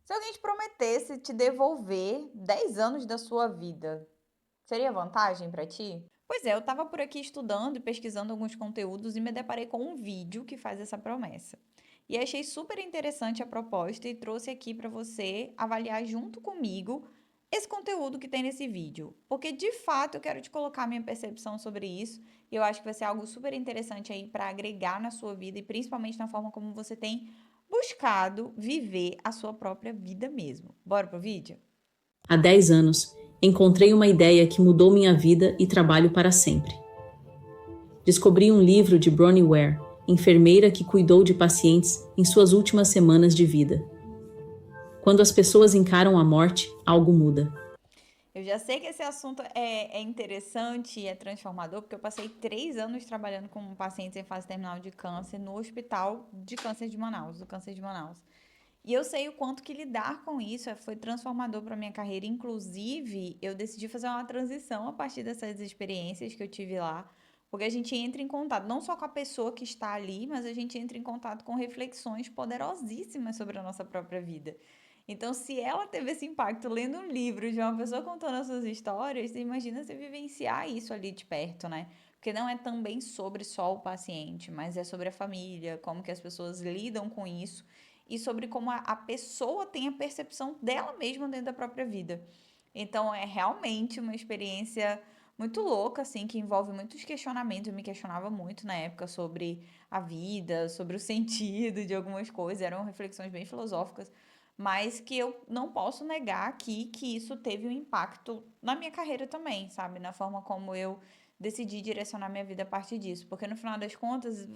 Se alguém te prometesse te devolver 10 anos da sua vida, seria vantagem pra ti? Pois é, eu estava por aqui estudando e pesquisando alguns conteúdos e me deparei com um vídeo que faz essa promessa. E achei super interessante a proposta e trouxe aqui para você avaliar junto comigo esse conteúdo que tem nesse vídeo, porque de fato eu quero te colocar minha percepção sobre isso e eu acho que vai ser algo super interessante aí para agregar na sua vida e principalmente na forma como você tem buscado viver a sua própria vida mesmo. Bora pro vídeo? Há 10 anos, encontrei uma ideia que mudou minha vida e trabalho para sempre. Descobri um livro de Bronnie Ware, enfermeira que cuidou de pacientes em suas últimas semanas de vida. Quando as pessoas encaram a morte, algo muda. Eu já sei que esse assunto é interessante e é transformador, porque eu passei 3 anos trabalhando com pacientes em fase terminal de câncer no Hospital de Câncer de Manaus, do Câncer de Manaus. E eu sei o quanto que lidar com isso foi transformador para minha carreira. Inclusive, eu decidi fazer uma transição a partir dessas experiências que eu tive lá, porque a gente entra em contato não só com a pessoa que está ali, mas a gente entra em contato com reflexões poderosíssimas sobre a nossa própria vida. Então, se ela teve esse impacto lendo um livro de uma pessoa contando as suas histórias, você imagina você vivenciar isso ali de perto, né? Porque não é também sobre só o paciente, mas é sobre a família, como que as pessoas lidam com isso e sobre como a pessoa tem a percepção dela mesma dentro da própria vida. Então, é realmente uma experiência muito louca, assim, que envolve muitos questionamentos. Eu me questionava muito na época sobre a vida, sobre o sentido de algumas coisas. Eram reflexões bem filosóficas, mas que eu não posso negar aqui que isso teve um impacto na minha carreira também, sabe? Na forma como eu decidi direcionar minha vida a partir disso. Porque no final das contas,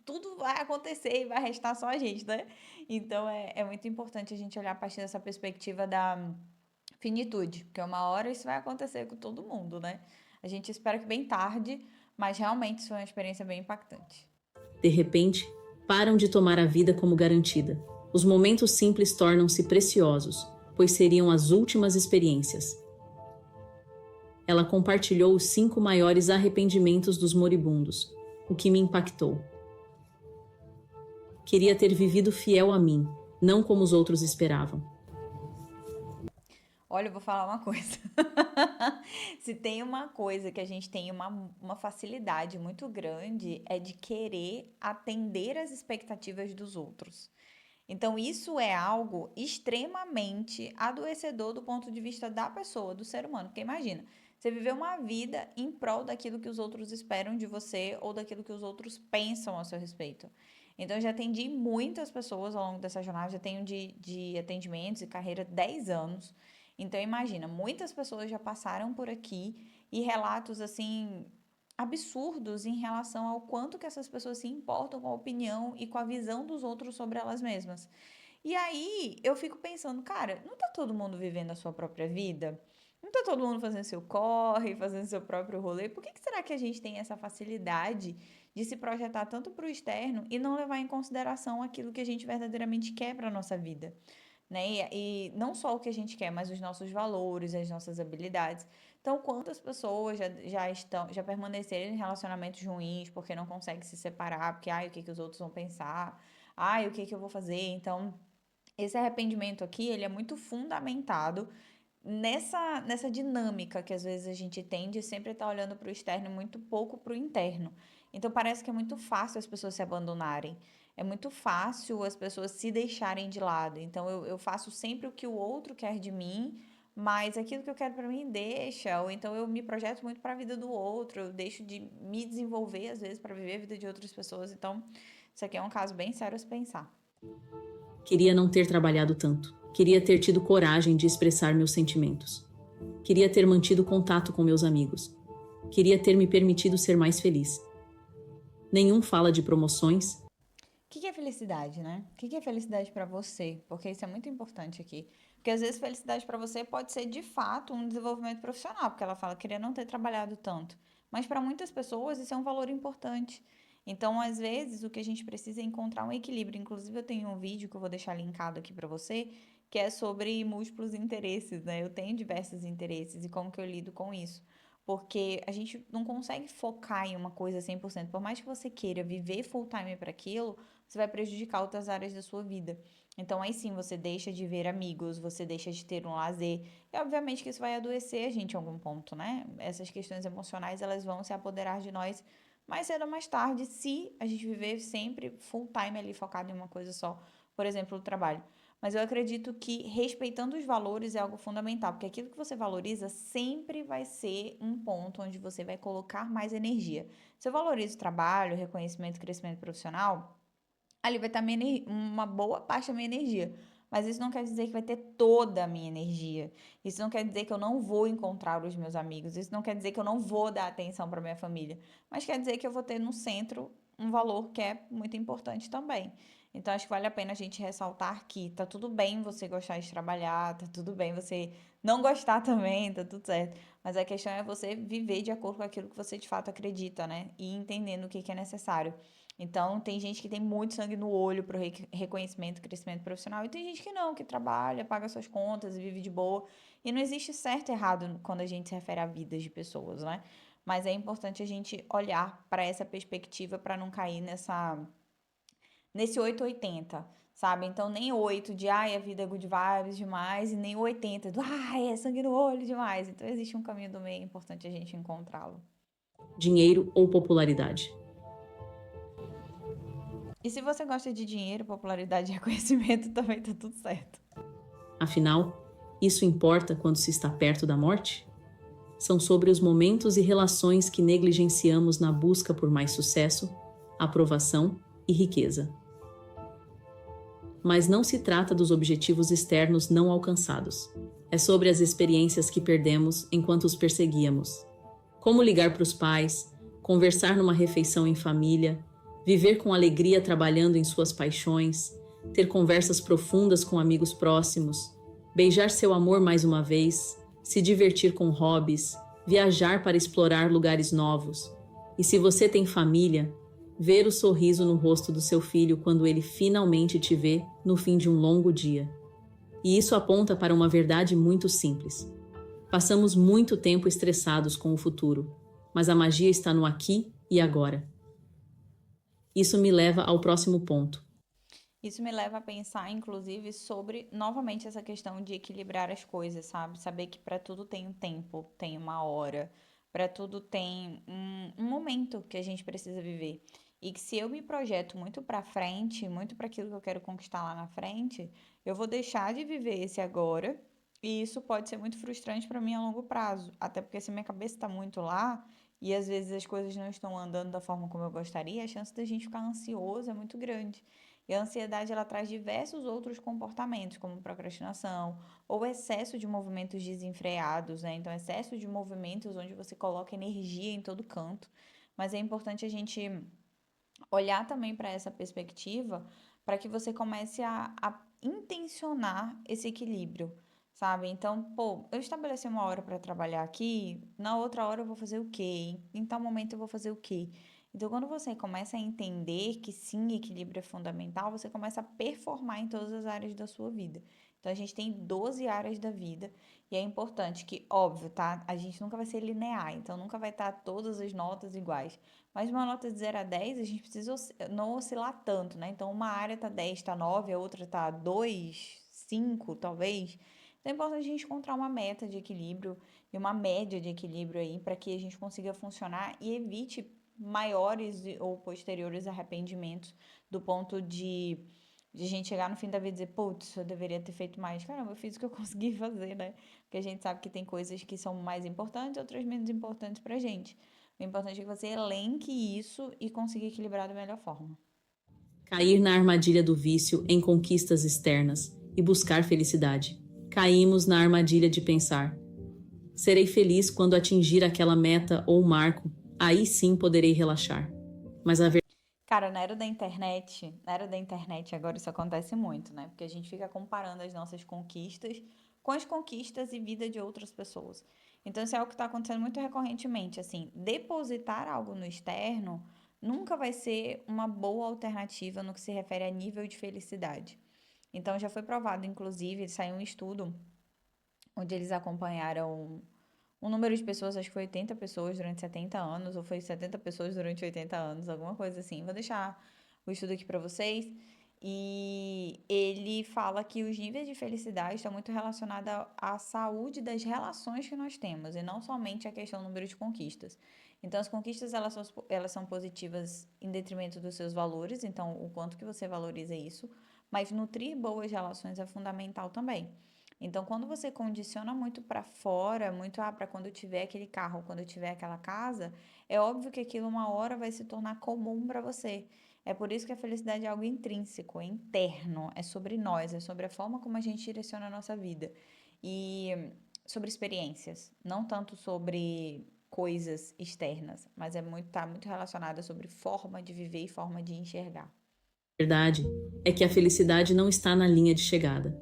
tudo vai acontecer e vai restar só a gente, né? Então é muito importante a gente olhar a partir dessa perspectiva da finitude, porque uma hora isso vai acontecer com todo mundo, né? A gente espera que bem tarde, mas realmente isso foi uma experiência bem impactante. De repente, param de tomar a vida como garantida. Os momentos simples tornam-se preciosos, pois seriam as últimas experiências. Ela compartilhou os 5 maiores arrependimentos dos moribundos, o que me impactou. Queria ter vivido fiel a mim, não como os outros esperavam. Olha, eu vou falar uma coisa. Se tem uma coisa que a gente tem uma facilidade muito grande, é de querer atender às expectativas dos outros. Então, isso é algo extremamente adoecedor do ponto de vista da pessoa, do ser humano. Porque imagina, você viver uma vida em prol daquilo que os outros esperam de você ou daquilo que os outros pensam a seu respeito. Então, eu já atendi muitas pessoas ao longo dessa jornada, já tenho de atendimentos e carreira 10 anos. Então, imagina, muitas pessoas já passaram por aqui e relatos assim absurdos em relação ao quanto que essas pessoas se importam com a opinião e com a visão dos outros sobre elas mesmas. E aí eu fico pensando, cara, não tá todo mundo vivendo a sua própria vida? Não tá todo mundo fazendo seu corre, fazendo seu próprio rolê? Por que será que a gente tem essa facilidade de se projetar tanto para o externo e não levar em consideração aquilo que a gente verdadeiramente quer para nossa vida? Né? E não só o que a gente quer, mas os nossos valores, as nossas habilidades. Então, quantas pessoas já permaneceram em relacionamentos ruins porque não conseguem se separar, porque ai, o que que os outros vão pensar? Ai, o que que eu vou fazer? Então, esse arrependimento aqui, ele é muito fundamentado nessa dinâmica que às vezes a gente tem de sempre estar olhando para o externo e muito pouco para o interno. Então parece que é muito fácil as pessoas se abandonarem. É muito fácil as pessoas se deixarem de lado. Então eu faço sempre o que o outro quer de mim, mas aquilo que eu quero para mim deixa. Ou então eu me projeto muito para a vida do outro, eu deixo de me desenvolver às vezes para viver a vida de outras pessoas. Então isso aqui é um caso bem sério a se pensar. Queria não ter trabalhado tanto. Queria ter tido coragem de expressar meus sentimentos. Queria ter mantido contato com meus amigos. Queria ter me permitido ser mais feliz. Nenhum fala de promoções. O que é felicidade, né? O que é felicidade pra você? Porque isso é muito importante aqui. Porque às vezes felicidade pra você pode ser de fato um desenvolvimento profissional, porque ela fala queria não ter trabalhado tanto. Mas para muitas pessoas isso é um valor importante. Então, às vezes, o que a gente precisa é encontrar um equilíbrio. Inclusive, eu tenho um vídeo que eu vou deixar linkado aqui pra você, que é sobre múltiplos interesses, né? Eu tenho diversos interesses e como que eu lido com isso. Porque a gente não consegue focar em uma coisa 100%. Por mais que você queira viver full time para aquilo, você vai prejudicar outras áreas da sua vida. Então, aí sim, você deixa de ver amigos, você deixa de ter um lazer. E, obviamente, que isso vai adoecer a gente em algum ponto, né? Essas questões emocionais, elas vão se apoderar de nós mais cedo ou mais tarde, se a gente viver sempre full time ali focado em uma coisa só. Por exemplo, o trabalho. Mas eu acredito que respeitando os valores é algo fundamental, porque aquilo que você valoriza sempre vai ser um ponto onde você vai colocar mais energia. Se eu valorizo o trabalho, reconhecimento, crescimento profissional, ali vai estar uma boa parte da minha energia. Mas isso não quer dizer que vai ter toda a minha energia. Isso não quer dizer que eu não vou encontrar os meus amigos. Isso não quer dizer que eu não vou dar atenção para minha família. Mas quer dizer que eu vou ter no centro um valor que é muito importante também. Então acho que vale a pena a gente ressaltar que tá tudo bem você gostar de trabalhar, tá tudo bem você não gostar também, tá tudo certo. Mas a questão é você viver de acordo com aquilo que você de fato acredita, né? E entendendo o que que é necessário. Então, tem gente que tem muito sangue no olho pro reconhecimento, crescimento profissional, e tem gente que não, que trabalha, paga suas contas e vive de boa. E não existe certo e errado quando a gente se refere a vidas de pessoas, né? Mas é importante a gente olhar para essa perspectiva para não cair nesse 880, sabe? Então, nem 8 de ai, a vida é good vibes demais, e nem o 80 do ai, é sangue no olho demais. Então, existe um caminho do meio, é importante a gente encontrá-lo. Dinheiro ou popularidade. E se você gosta de dinheiro, popularidade e reconhecimento, também tá tudo certo. Afinal, isso importa quando se está perto da morte? São sobre os momentos e relações que negligenciamos na busca por mais sucesso, aprovação e riqueza. Mas não se trata dos objetivos externos não alcançados. É sobre as experiências que perdemos enquanto os perseguíamos. Como ligar para os pais, conversar numa refeição em família, viver com alegria trabalhando em suas paixões, ter conversas profundas com amigos próximos, beijar seu amor mais uma vez, se divertir com hobbies, viajar para explorar lugares novos. E se você tem família, ver o sorriso no rosto do seu filho quando ele finalmente te vê no fim de um longo dia. E isso aponta para uma verdade muito simples. Passamos muito tempo estressados com o futuro, mas a magia está no aqui e agora. Isso me leva ao próximo ponto. Isso me leva a pensar, inclusive, sobre novamente essa questão de equilibrar as coisas, sabe? Saber que para tudo tem um tempo, tem uma hora, para tudo tem um momento que a gente precisa viver. E que se eu me projeto muito para frente, muito para aquilo que eu quero conquistar lá na frente, eu vou deixar de viver esse agora. E isso pode ser muito frustrante para mim a longo prazo. Até porque se minha cabeça está muito lá e às vezes as coisas não estão andando da forma como eu gostaria, a chance da gente ficar ansioso é muito grande. E a ansiedade ela traz diversos outros comportamentos, como procrastinação ou excesso de movimentos desenfreados, né? Então, excesso de movimentos onde você coloca energia em todo canto. Mas é importante a gente olhar também para essa perspectiva para que você comece a intencionar esse equilíbrio, sabe? Então, pô, eu estabeleci uma hora para trabalhar aqui, na outra hora eu vou fazer o quê? Em tal momento eu vou fazer o quê? Então, quando você começa a entender que sim, equilíbrio é fundamental, você começa a performar em todas as áreas da sua vida. Então, a gente tem 12 áreas da vida e é importante que, óbvio, tá? A gente nunca vai ser linear, então nunca vai estar todas as notas iguais. Mas uma nota de 0 a 10 a gente precisa não oscilar tanto, né? Então, uma área tá 10, tá 9, a outra tá 2, 5, talvez. Então, é importante a gente encontrar uma meta de equilíbrio e uma média de equilíbrio aí para que a gente consiga funcionar e evite maiores ou posteriores arrependimentos do ponto de a gente chegar no fim da vida e dizer, putz, eu deveria ter feito mais. Caramba, eu fiz o que eu consegui fazer, né? Porque a gente sabe que tem coisas que são mais importantes, outras menos importantes pra gente. O importante é que você elenque isso e consiga equilibrar da melhor forma. Cair na armadilha do vício em conquistas externas e buscar felicidade. Caímos na armadilha de pensar: serei feliz quando atingir aquela meta ou marco, aí sim poderei relaxar. Mas a Cara, na era da internet agora isso acontece muito, né? Porque a gente fica comparando as nossas conquistas com as conquistas e vida de outras pessoas. Então, isso é algo que está acontecendo muito recorrentemente, assim, depositar algo no externo nunca vai ser uma boa alternativa no que se refere a nível de felicidade. Então, já foi provado, inclusive, saiu um estudo onde eles acompanharam um número de pessoas, acho que foi 80 pessoas durante 70 anos, ou foi 70 pessoas durante 80 anos, alguma coisa assim. Vou deixar o estudo aqui para vocês. E ele fala que os níveis de felicidade estão muito relacionados à saúde das relações que nós temos, e não somente a questão do número de conquistas. Então, as conquistas elas são positivas em detrimento dos seus valores, então o quanto que você valoriza isso, mas nutrir boas relações é fundamental também. Então, quando você condiciona muito para fora, muito para quando eu tiver aquele carro, quando eu tiver aquela casa, é óbvio que aquilo uma hora vai se tornar comum para você. É por isso que a felicidade é algo intrínseco, é interno, é sobre nós, é sobre a forma como a gente direciona a nossa vida. E sobre experiências, não tanto sobre coisas externas, mas tá muito relacionada sobre forma de viver e forma de enxergar. A verdade é que a felicidade não está na linha de chegada.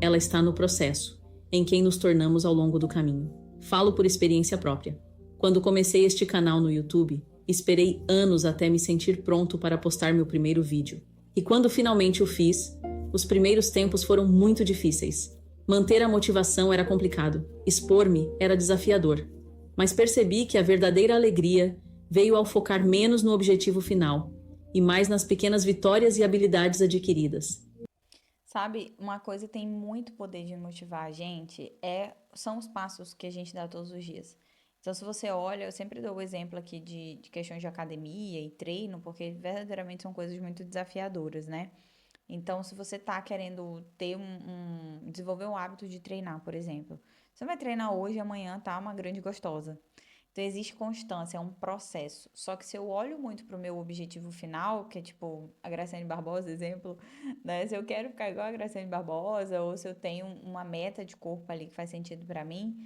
Ela está no processo, em quem nos tornamos ao longo do caminho. Falo por experiência própria. Quando comecei este canal no YouTube, esperei anos até me sentir pronto para postar meu primeiro vídeo. E quando finalmente o fiz, os primeiros tempos foram muito difíceis. Manter a motivação era complicado, expor-me era desafiador. Mas percebi que a verdadeira alegria veio ao focar menos no objetivo final e mais nas pequenas vitórias e habilidades adquiridas. Sabe, uma coisa que tem muito poder de motivar a gente são os passos que a gente dá todos os dias. Então, se você olha, eu sempre dou o exemplo aqui de questões de academia e treino, porque verdadeiramente são coisas muito desafiadoras, né? Então, se você tá querendo desenvolver um hábito de treinar, por exemplo, você vai treinar hoje e amanhã tá uma grande gostosa. Então, existe constância, é um processo. Só que se eu olho muito pro meu objetivo final, que é tipo a Graciane Barbosa, exemplo, né? Se eu quero ficar igual a Graciane Barbosa, ou se eu tenho uma meta de corpo ali que faz sentido pra mim,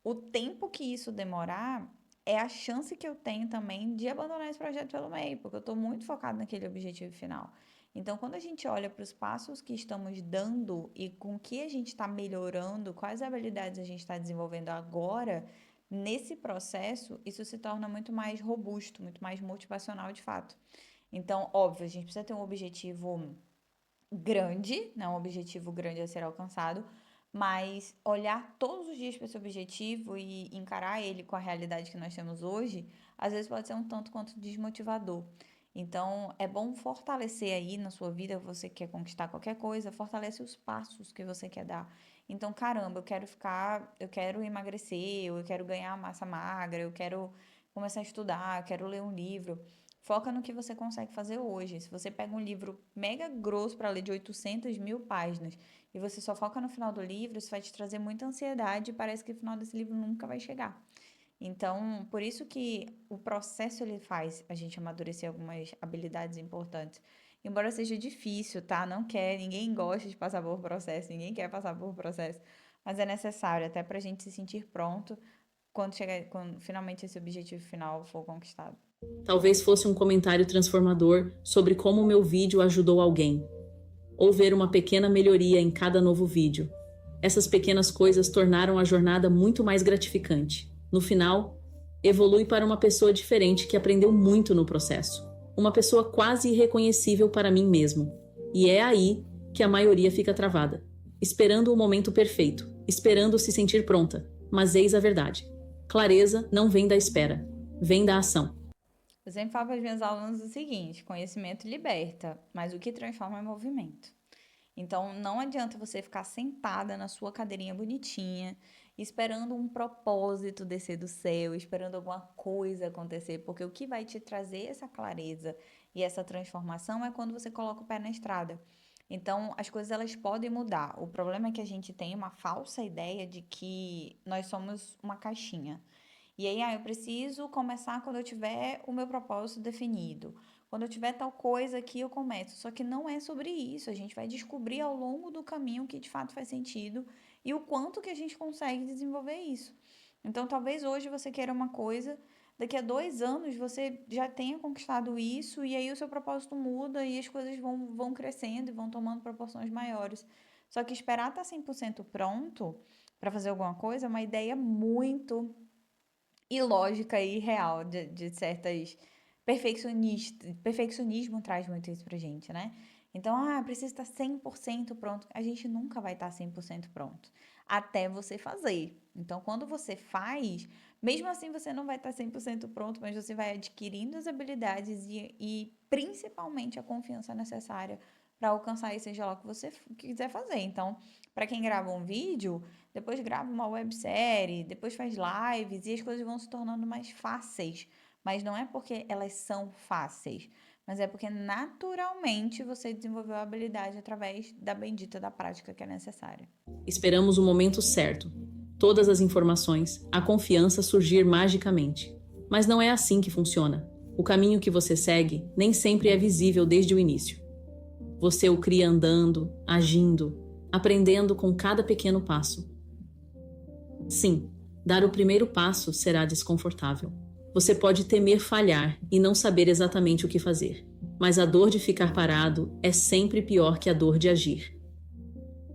o tempo que isso demorar é a chance que eu tenho também de abandonar esse projeto pelo meio, porque eu tô muito focado naquele objetivo final. Então, quando a gente olha para os passos que estamos dando e com que a gente está melhorando, quais habilidades a gente está desenvolvendo agora, nesse processo, isso se torna muito mais robusto, muito mais motivacional de fato. Então, óbvio, a gente precisa ter um objetivo grande, né? Um objetivo grande a ser alcançado, mas olhar todos os dias para esse objetivo e encarar ele com a realidade que nós temos hoje, às vezes pode ser um tanto quanto desmotivador. Então, é bom fortalecer aí na sua vida, você quer conquistar qualquer coisa, fortalece os passos que você quer dar. Então, caramba, eu quero emagrecer, eu quero ganhar massa magra, eu quero começar a estudar, eu quero ler um livro. Foca no que você consegue fazer hoje. Se você pega um livro mega grosso para ler de 800 mil páginas e você só foca no final do livro, isso vai te trazer muita ansiedade e parece que o final desse livro nunca vai chegar. Então, por isso que o processo ele faz a gente amadurecer algumas habilidades importantes. Embora seja difícil, tá? Não quer, ninguém gosta de passar por processo, ninguém quer passar por processo, mas é necessário até para a gente se sentir pronto quando finalmente esse objetivo final for conquistado. Talvez fosse um comentário transformador sobre como o meu vídeo ajudou alguém, ou ver uma pequena melhoria em cada novo vídeo. Essas pequenas coisas tornaram a jornada muito mais gratificante. No final, evolui para uma pessoa diferente que aprendeu muito no processo. Uma pessoa quase irreconhecível para mim mesmo. E é aí que a maioria fica travada, esperando o momento perfeito, esperando se sentir pronta. Mas eis a verdade. Clareza não vem da espera, vem da ação. Eu sempre falo para os meus alunos o seguinte: conhecimento liberta, mas o que transforma é movimento. Então, não adianta você ficar sentada na sua cadeirinha bonitinha, esperando um propósito descer do céu, esperando alguma coisa acontecer, porque o que vai te trazer essa clareza e essa transformação é quando você coloca o pé na estrada. Então, as coisas elas podem mudar. O problema é que a gente tem uma falsa ideia de que nós somos uma caixinha. E aí, eu preciso começar quando eu tiver o meu propósito definido. Quando eu tiver tal coisa aqui, eu começo. Só que não é sobre isso. A gente vai descobrir ao longo do caminho o que de fato faz sentido e o quanto que a gente consegue desenvolver isso. Então, talvez hoje você queira uma coisa, daqui a 2 anos você já tenha conquistado isso e aí o seu propósito muda e as coisas vão crescendo e vão tomando proporções maiores. Só que esperar estar 100% pronto para fazer alguma coisa é uma ideia muito ilógica e real de certas perfeccionistas. Perfeccionismo traz muito isso pra gente, né? Então, precisa estar 100% pronto. A gente nunca vai estar 100% pronto até você fazer. Então, quando você faz, Mesmo assim, você não vai estar 100% pronto, mas você vai adquirindo as habilidades e principalmente a confiança necessária para alcançar isso, seja lá o que você quiser fazer. Então, para quem grava um vídeo, depois grava uma websérie, depois faz lives e as coisas vão se tornando mais fáceis. Mas não é porque elas são fáceis, mas é porque naturalmente você desenvolveu a habilidade através da bendita da prática que é necessária. Esperamos o momento certo, todas as informações, a confiança surgir magicamente. Mas não é assim que funciona. O caminho que você segue nem sempre é visível desde o início. Você o cria andando, agindo, aprendendo com cada pequeno passo. Sim, dar o primeiro passo será desconfortável. Você pode temer falhar e não saber exatamente o que fazer, mas a dor de ficar parado é sempre pior que a dor de agir.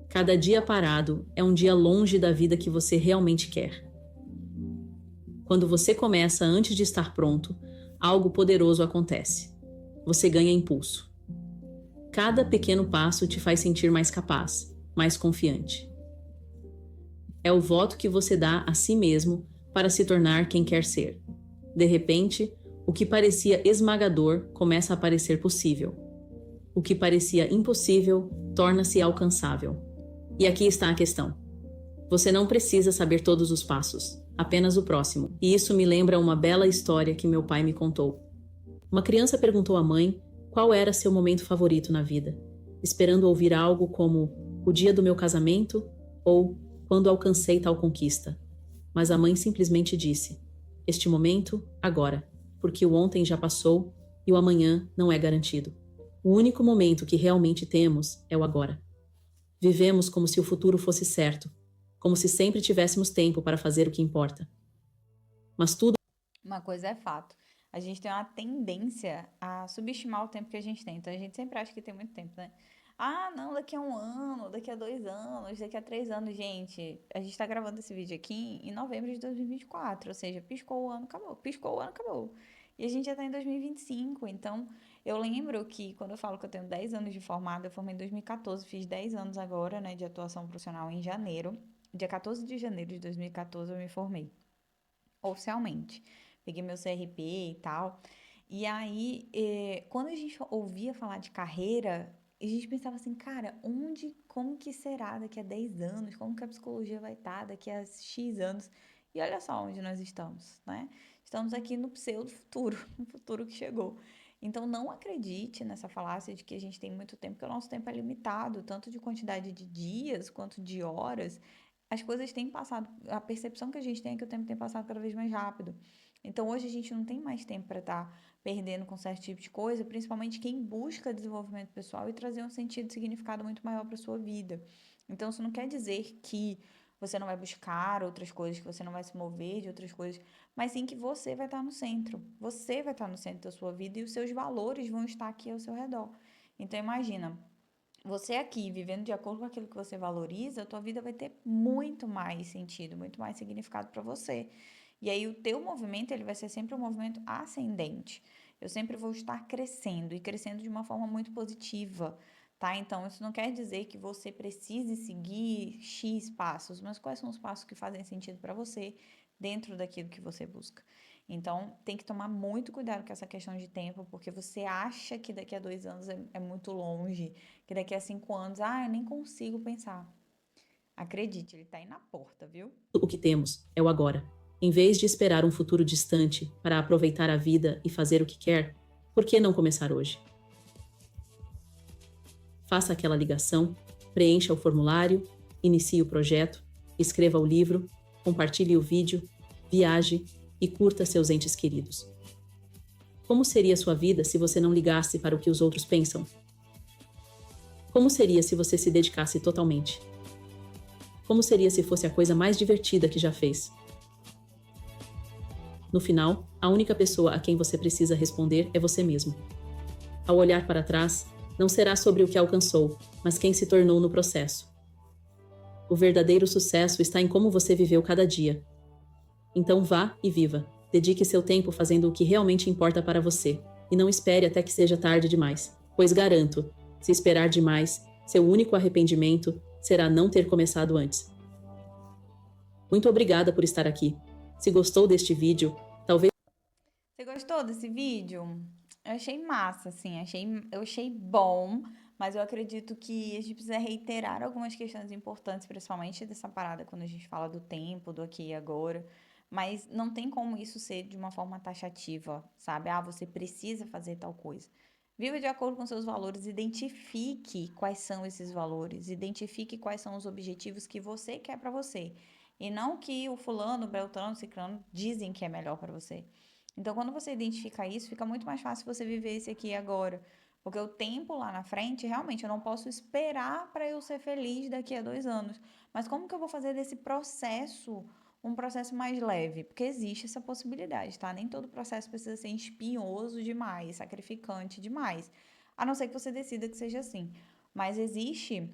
Cada dia parado é um dia longe da vida que você realmente quer. Quando você começa antes de estar pronto, algo poderoso acontece. Você ganha impulso. Cada pequeno passo te faz sentir mais capaz, mais confiante. É o voto que você dá a si mesmo para se tornar quem quer ser. De repente, o que parecia esmagador começa a parecer possível. O que parecia impossível torna-se alcançável. E aqui está a questão. Você não precisa saber todos os passos, apenas o próximo. E isso me lembra uma bela história que meu pai me contou. Uma criança perguntou à mãe qual era seu momento favorito na vida, esperando ouvir algo como o dia do meu casamento ou quando alcancei tal conquista. Mas a mãe simplesmente disse: este momento, agora, porque o ontem já passou e o amanhã não é garantido. O único momento que realmente temos é o agora. Vivemos como se o futuro fosse certo, como se sempre tivéssemos tempo para fazer o que importa. Mas tudo... Uma coisa é fato. A gente tem uma tendência a subestimar o tempo que a gente tem. Então a gente sempre acha que tem muito tempo, né? Ah, não, daqui a 1 ano, daqui a 2 anos, daqui a 3 anos, gente. A gente tá gravando esse vídeo aqui em novembro de 2024, ou seja, piscou o ano, acabou. Piscou o ano, acabou. E a gente já tá em 2025, então eu lembro que quando eu falo que eu tenho 10 anos de formada, eu formei em 2014, fiz 10 anos agora, né, de atuação profissional em janeiro. Dia 14 de janeiro de 2014 eu me formei oficialmente. Peguei meu CRP e tal. E aí, quando a gente ouvia falar de carreira, a gente pensava assim, cara, como que será daqui a 10 anos? Como que a psicologia vai estar daqui a X anos? E olha só onde nós estamos, né? Estamos aqui no pseudo futuro, no futuro que chegou. Então, não acredite nessa falácia de que a gente tem muito tempo, porque o nosso tempo é limitado, tanto de quantidade de dias quanto de horas. As coisas têm passado, a percepção que a gente tem é que o tempo tem passado cada vez mais rápido. Então hoje a gente não tem mais tempo para estar perdendo com certo tipo de coisa, principalmente quem busca desenvolvimento pessoal e trazer um sentido e significado muito maior para sua vida. Então isso não quer dizer que você não vai buscar outras coisas, que você não vai se mover de outras coisas, mas sim que você vai estar no centro. Você vai estar no centro da sua vida e os seus valores vão estar aqui ao seu redor. Então imagina, você aqui, vivendo de acordo com aquilo que você valoriza, a tua vida vai ter muito mais sentido, muito mais significado para você. E aí o teu movimento, ele vai ser sempre um movimento ascendente. Eu sempre vou estar crescendo e crescendo de uma forma muito positiva, tá? Então, isso não quer dizer que você precise seguir X passos, mas quais são os passos que fazem sentido para você dentro daquilo que você busca. Então, tem que tomar muito cuidado com essa questão de tempo, porque você acha que daqui a 2 anos é muito longe, que daqui a 5 anos, eu nem consigo pensar. Acredite, ele tá aí na porta, viu? O que temos é o agora. Em vez de esperar um futuro distante para aproveitar a vida e fazer o que quer, por que não começar hoje? Faça aquela ligação, preencha o formulário, inicie o projeto, escreva o livro, compartilhe o vídeo, viaje e curta seus entes queridos. Como seria sua vida se você não ligasse para o que os outros pensam? Como seria se você se dedicasse totalmente? Como seria se fosse a coisa mais divertida que já fez? No final, a única pessoa a quem você precisa responder é você mesmo. Ao olhar para trás, não será sobre o que alcançou, mas quem se tornou no processo. O verdadeiro sucesso está em como você viveu cada dia. Então vá e viva. Dedique seu tempo fazendo o que realmente importa para você, e não espere até que seja tarde demais, pois garanto, se esperar demais, seu único arrependimento será não ter começado antes. Muito obrigada por estar aqui. Se gostou deste vídeo, talvez Você gostou desse vídeo? Eu achei massa, assim, eu achei bom, mas eu acredito que a gente precisa reiterar algumas questões importantes, principalmente dessa parada quando a gente fala do tempo, do aqui e agora. Mas não tem como isso ser de uma forma taxativa, sabe? Ah, você precisa fazer tal coisa. Viva de acordo com seus valores, identifique quais são esses valores, identifique quais são os objetivos que você quer pra você. E não que o fulano, o beltrano, o ciclano dizem que é melhor pra você. Então, quando você identifica isso, fica muito mais fácil você viver esse aqui e agora. Porque o tempo lá na frente, realmente, eu não posso esperar para eu ser feliz daqui a 2 anos. Mas como que eu vou fazer desse processo um processo mais leve? Porque existe essa possibilidade, tá? Nem todo processo precisa ser espinhoso demais, sacrificante demais. A não ser que você decida que seja assim. Mas existe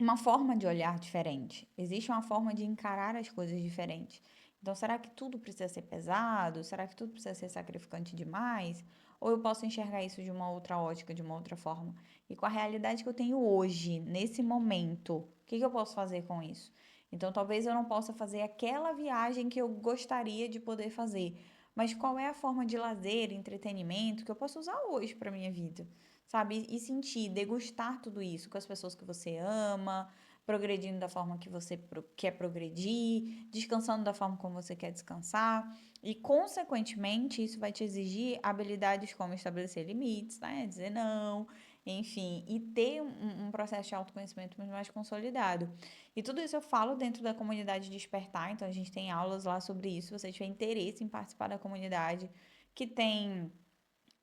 uma forma de olhar diferente, existe uma forma de encarar as coisas diferente. Então, será que tudo precisa ser pesado? Será que tudo precisa ser sacrificante demais? Ou eu posso enxergar isso de uma outra ótica, de uma outra forma? E com a realidade que eu tenho hoje, nesse momento, o que eu posso fazer com isso? Então, talvez eu não possa fazer aquela viagem que eu gostaria de poder fazer, mas qual é a forma de lazer, entretenimento que eu posso usar hoje para minha vida? Sabe? E sentir, degustar tudo isso com as pessoas que você ama, progredindo da forma que você quer progredir, descansando da forma como você quer descansar. E, consequentemente, isso vai te exigir habilidades como estabelecer limites, né? Dizer não, enfim, e ter um processo de autoconhecimento muito mais consolidado. E tudo isso eu falo dentro da comunidade Despertar, então a gente tem aulas lá sobre isso. Se você tiver interesse em participar da comunidade, que tem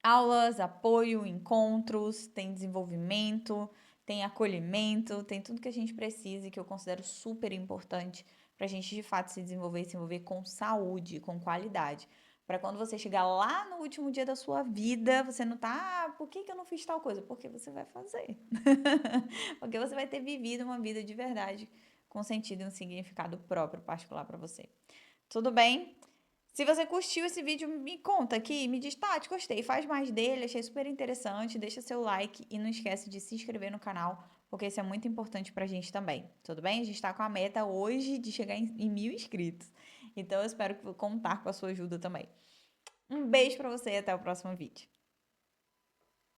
aulas, apoio, encontros, tem desenvolvimento, tem acolhimento, tem tudo que a gente precisa e que eu considero super importante para a gente de fato se desenvolver com saúde, com qualidade. Para quando você chegar lá no último dia da sua vida, você não tá, por que que eu não fiz tal coisa? Porque você vai fazer. Porque você vai ter vivido uma vida de verdade, com sentido e um significado próprio, particular para você. Tudo bem? Se você curtiu esse vídeo, me conta aqui, me diz, Tati, gostei, faz mais dele, achei super interessante, deixa seu like e não esquece de se inscrever no canal, porque isso é muito importante pra gente também, tudo bem? A gente tá com a meta hoje de chegar em 1.000 inscritos, então eu espero contar com a sua ajuda também. Um beijo pra você e até o próximo vídeo.